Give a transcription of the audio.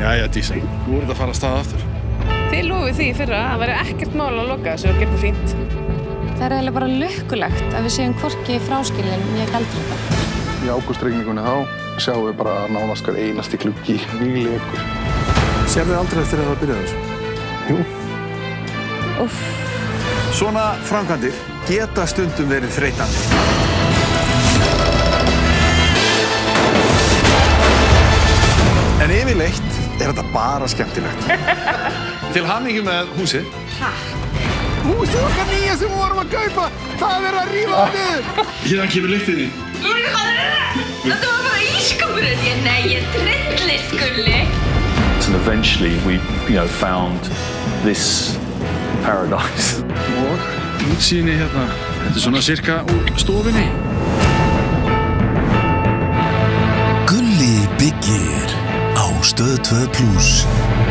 Jæja, Dísa, nú þetta að fara að staða aftur. Þið lofið því fyrra að væri ekkert mál að loka þessu og gera það fínt. Það eiginlega bara lukkulegt að við séum hvorki fráskilin né gjaldþrota. Í ágústregningunni þá sjáum við bara nánast hver einasti gluggi vígleikur. Sérðu aldrei eftir að það byrjaði þessu? Jú. Úff. Svona framkvæmdir geta stundum verið þreytandi. En yfirleitt þetta bara skemmtilegt. Til hamingju með húsið. Húsið okkar nýja sem við vorum að kaupa, það er verið að rífa það niður. Hérna kemur lyktinni. Þetta var bara ískapurinn. Nei, ég trillist, Gulli. And eventually we, found this paradise. Og útsýni hérna, þetta svona cirka úr stofinni. Gulli byggir á Stöð 2+.